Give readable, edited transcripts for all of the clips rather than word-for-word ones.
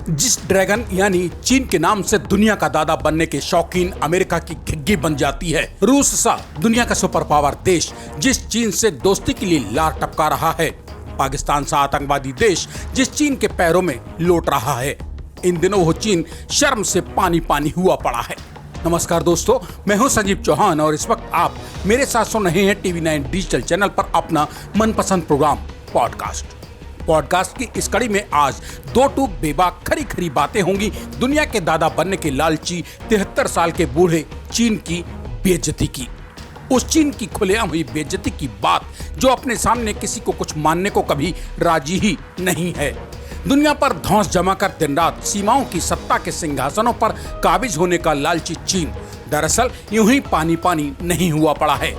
जिस ड्रैगन यानी चीन के नाम से दुनिया का दादा बनने के शौकीन अमेरिका की घिग्गी बन जाती है। रूस सा दुनिया का सुपर पावर देश जिस चीन से दोस्ती के लिए लार टपका रहा है। पाकिस्तान सा आतंकवादी देश जिस चीन के पैरों में लौट रहा है। इन दिनों वो चीन शर्म से पानी पानी हुआ पड़ा है। नमस्कार दोस्तों, मैं हूं संजीव चौहान और इस वक्त आप मेरे साथ सुन रहे हैं TV9 डिजिटल चैनल पर अपना मनपसंद प्रोग्राम पॉडकास्ट की इस कड़ी में आज दो बेबाक खरी बातें होंगी दुनिया के दादा बनने के लालची 73 साल के बूढ़े चीन की बेइज्जती की। उस चीन की खुलेआम हुई बेइज्जती की बात जो अपने सामने किसी को कुछ मानने को कभी राजी ही नहीं है। दुनिया पर धौंस जमाकर दिन रात सीमाओं की सत्ता के सिंहासनों पर काबिज होने का लालची चीन दरअसल यूं ही पानी पानी नहीं हुआ पड़ा है।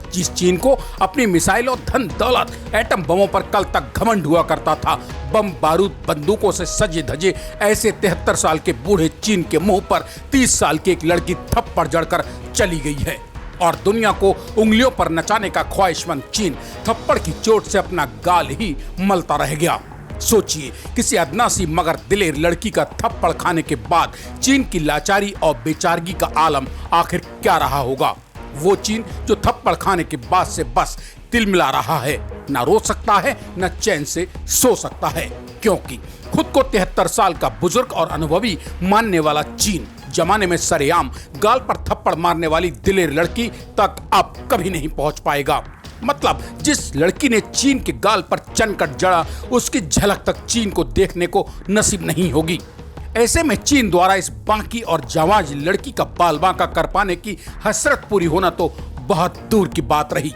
जिस चीन को अपनी मिसाइलों, धन दौलत, एटम बमों पर कल तक घमंड हुआ करता था, बम बारूद बंदूकों से सजे धजे ऐसे 73 साल के बूढ़े चीन के मुंह पर 30 साल की एक लड़की थप्पड़ जड़कर चली गई है और दुनिया को उंगलियों पर नचाने का ख्वाहिशमंद चीन थप्पड़ की चोट से अपना गाल ही मलता रह गया। सोचिए, किसी अदनासी मगर दिलेर लड़की का थप्पड़ खाने के बाद चीन की लाचारी और बेचारगी का आलम आखिर क्या रहा होगा। वो चीन जो थप्पड़ खाने के बाद से बस तिलमिला रहा है, ना रो सकता है न चैन से सो सकता है, क्योंकि खुद को 73 साल का बुजुर्ग और अनुभवी मानने वाला चीन जमाने में सरेआम गाल पर थप्पड़ मारने वाली दिलेर लड़की तक अब कभी नहीं पहुंच पाएगा। मतलब जिस लड़की ने चीन के गाल पर चनकट जड़ा, उसकी झलक तक चीन को देखने को नसीब नहीं होगी। ऐसे में चीन द्वारा इस बांकी और जावाज लड़की का बाल बांका कर पाने की हसरत पूरी होना तो बहुत दूर की बात रही।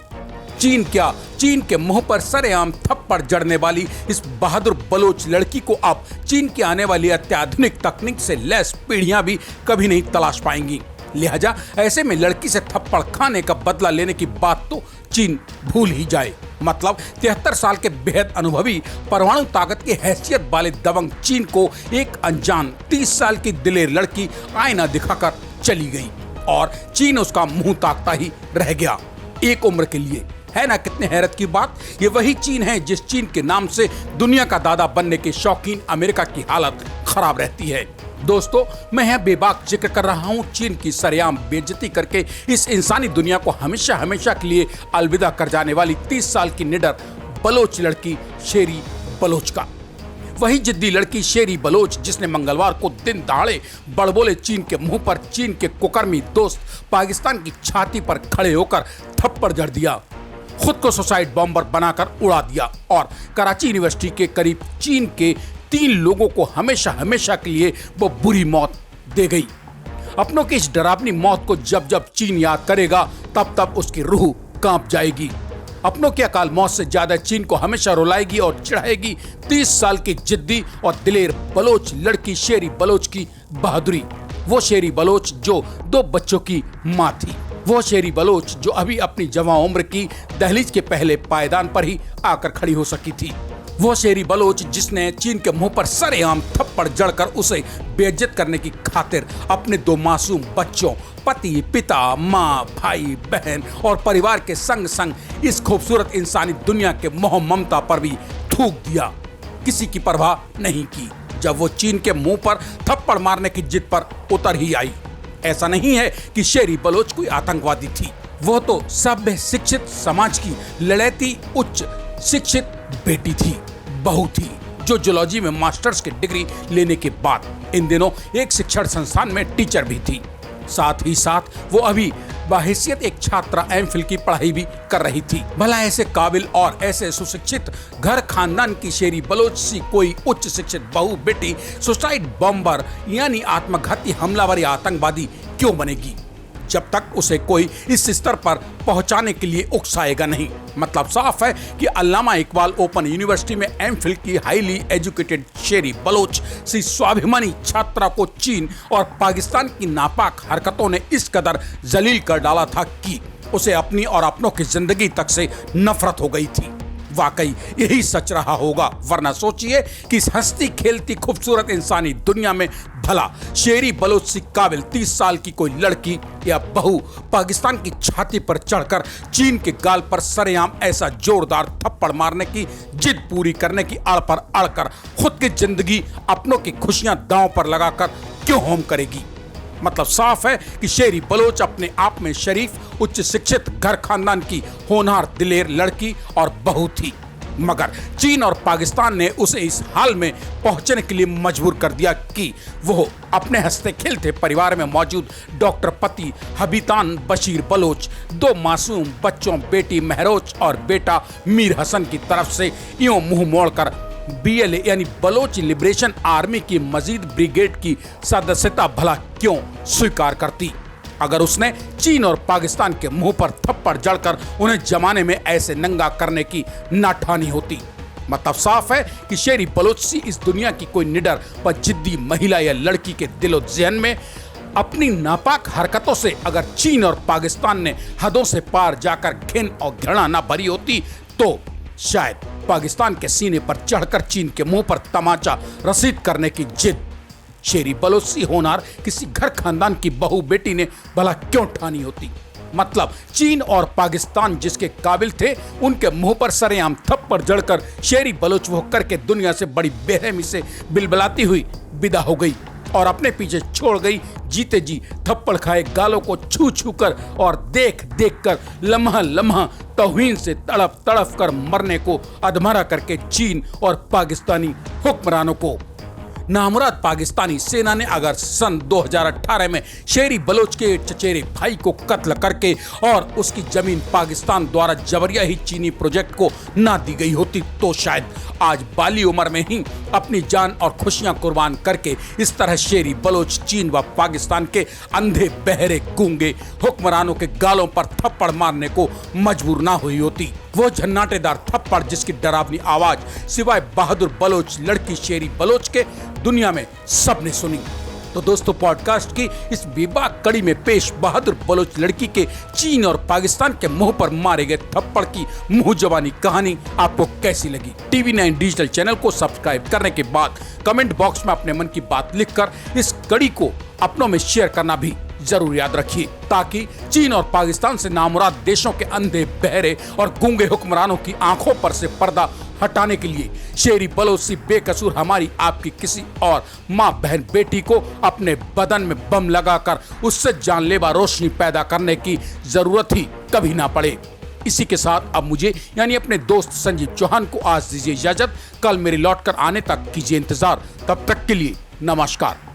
चीन के मुंह पर सरेआम थप्पड़ जड़ने वाली इस बहादुर बलोच लड़की को अब चीन की आने वाली अत्याधुनिक तकनीक से लैस पीढ़ियां भी कभी नहीं तलाश पाएंगी। लिहाजा ऐसे में लड़की से थप्पड़ खाने का बदला लेने की बात तो चीन भूल ही जाए। मतलब 73 साल के बेहद अनुभवी परमाणु ताकत की हैसियत वाले दबंग चीन को एक अनजान 30 साल की दिलेर लड़की आईना दिखाकर चली गई और चीन उसका मुंह ताकता ही रह गया एक उम्र के लिए। है ना कितने हैरत की बात। ये वही चीन है जिस चीन के नाम से दुनिया का दादा बनने के शौकीन अमेरिका की हालत खराब रहती है। दोस्तों, मैं यहाँ बेबाक जिक्र कर रहा हूँ चीन की सरेआम बेइज्जती करके इस इंसानी दुनिया को हमेशा के लिए अलविदा कर जाने वाली 30 साल की निडर बलोच लड़की शेरी बलोच का। वही जिद्दी लड़की शेरी बलोच जिसने मंगलवार को दिन दहाड़े बड़बोले चीन के मुंह पर चीन के कुकर्मी दोस्त पाकिस्तान की छाती पर खड़े होकर थप्पड़ जड़ दिया, खुद को सुसाइड बॉम्बर बनाकर उड़ा दिया और कराची यूनिवर्सिटी के करीब चीन के 3 लोगों को हमेशा के लिए वो बुरी मौत दे गई। अपनों की इस डरावनी मौत को जब चीन याद करेगा तब उसकी रूह कांप जाएगी। अपनों की अकाल मौत से ज्यादा चीन को हमेशा रुलाएगी और चिढ़ाएगी 30 साल की जिद्दी और दिलेर बलोच लड़की शेरी बलोच की बहादुरी। वो शेरी बलोच जो 2 बच्चों की माँ थी। वो शेरी बलोच जो अभी अपनी जवां उम्र की दहलीज के पहले पायदान पर ही आकर खड़ी हो सकी थी। वो शेरी बलोच जिसने चीन के मुंह पर सरेआम थप्पड़ जड़कर उसे बेइज्जत करने की खातिर अपने 2 मासूम बच्चों, पति, पिता, माँ, भाई, बहन और परिवार के संग इस खूबसूरत इंसानी दुनिया के मोह ममता पर भी थूक दिया। किसी की परवाह नहीं की जब वो चीन के मुंह पर थप्पड़ मारने की जिद पर उतर ही आई। ऐसा नहीं है कि शेरी बलोच कोई आतंकवादी थी, वो तो सभ्य शिक्षित समाज की लड़ैती उच्च शिक्षित बेटी थी, बहू थी, जो जूलॉजी में मास्टर्स की डिग्री लेने के बाद इन दिनों एक शिक्षण संस्थान में टीचर भी थी। साथ ही साथ वो अभी बाहिसियत एक छात्रा एमफिल की पढ़ाई भी कर रही थी। भला ऐसे काबिल और ऐसे सुशिक्षित घर खानदान की शेरी बलोच सी कोई उच्च शिक्षित बहू बेटी सुसाइड बॉम्बर यानी आत्मघाती हमलावर या आतंकवादी क्यों बनेगी, जब तक उसे कोई इस स्तर पर पहुंचाने के लिए उकसाएगा नहीं। मतलब साफ है कि अल्लामा इकबाल ओपन यूनिवर्सिटी में एमफिल की हाईली एजुकेटेड शेरी बलोच सी स्वाभिमानी छात्रा को चीन और पाकिस्तान की नापाक हरकतों ने इस कदर जलील कर डाला था कि उसे अपनी और अपनों की जिंदगी तक से नफरत हो गई थी। वाकई यही सच रहा होगा, वरना सोचिए कि इस हंसती खेलती खूबसूरत इंसानी दुनिया में भला शेरी बलोच सी काबिल 30 साल की कोई लड़की या बहू पाकिस्तान की छाती पर चढ़कर चीन के गाल पर सरेआम ऐसा जोरदार थप्पड़ मारने की जिद पूरी करने की आड़ पर अड़कर खुद की जिंदगी अपनों की खुशियां दांव पर लगाकर क्यों होम करेगी। मतलब साफ है कि शेरी बलोच अपने आप में शरीफ उच्च शिक्षित घर खानदान की होनहार दिलेर लड़की और बहू थी, मगर चीन और पाकिस्तान ने उसे इस हाल में पहुंचने के लिए मजबूर कर दिया कि वो अपने हंसते खेलते परिवार में मौजूद डॉक्टर पति हबीतान बशीर बलोच, 2 मासूम बच्चों बेटी महरोज और बेटा मीर हसन की तरफ से यूं मुंह मोड़कर BLA यानी बलोच लिबरेशन आर्मी की मजीद ब्रिगेड की सदस्यता भला क्यों स्वीकार करती, अगर उसने चीन और पाकिस्तान के मुंह पर थप्पड़ जड़कर उन्हें जमाने में ऐसे नंगा करने की ना ठानी होती। मतलब साफ है कि शेरी बलोच सी इस दुनिया की कोई निडर व जिद्दी महिला या लड़की के दिलो ज़हन में अपनी नापाक हरकतों से अगर चीन और पाकिस्तान ने हदों से पार जाकर घिन और घृणा न भरी होती तो शायद पाकिस्तान के सीने पर चढ़कर चीन के मुंह पर तमाचा रसीद करने की जिद शेरी बलोच सी होनहार किसी घर खानदान की बहू बेटी ने भला क्यों ठानी होती। मतलब चीन और पाकिस्तान जिसके काबिल थे उनके मुंह पर सरेआम थप्पड़ जड़कर शेरी बलोच वो करके दुनिया से बड़ी बेरहमी से बिलबिलाती हुई विदा हो गई और अपने पीछे छोड़ गई जीते जी थप्पड़ खाए गालों को छू छू कर और देख देख कर लम्हा लम्हा तौहीन से तड़प तड़प कर मरने को अधमरा करके चीन और पाकिस्तानी हुक्मरानों को। नामुराद पाकिस्तानी सेना ने अगर सन 2018 में शेरी बलोच के चचेरे भाई को कत्ल करके और उसकी जमीन पाकिस्तान द्वारा जबरिया ही चीनी प्रोजेक्ट को ना दी गई होती तो शायद आज बाली उम्र में ही अपनी जान और खुशियां कुर्बान करके इस तरह शेरी बलोच चीन व पाकिस्तान के अंधे बहरे गूंगे हुक्मरानों के गालों पर थप्पड़ मारने को मजबूर ना हुई होती। वो झन्नाटेदार थप्पड़ जिसकी डरावनी आवाज सिवाय बहादुर बलोच लड़की शेरी बलोच के दुनिया में सबने सुनी। तो दोस्तों, पॉडकास्ट की इस बेबाक कड़ी में पेश बहादुर बलोच लड़की के चीन और पाकिस्तान के मुंह पर मारे गए थप्पड़ की मुंह जबानी कहानी आपको कैसी लगी? TV9 डिजिटल चैनल को सब्सक्राइब करने के बाद कमेंट बॉक्स में अपने मन की बात लिखकर इस कड़ी को अपनों में शेयर करना भी जरूर याद रखिए, ताकि चीन और पाकिस्तान से नामुराद देशों के अंधे बहरे और गूंगे हुक्मरानों की आंखों पर से पर्दा हटाने के लिए शेरी बलोच सी बेकसूर हमारी आपकी किसी और माँ बहन बेटी को अपने बदन में बम लगाकर उससे जानलेवा रोशनी पैदा करने की जरूरत ही कभी ना पड़े। इसी के साथ अब मुझे यानी अपने दोस्त संजीव चौहान को आज दीजिए इजाजत। कल मेरे लौट कर आने तक कीजिए इंतजार। तब तक के लिए नमस्कार।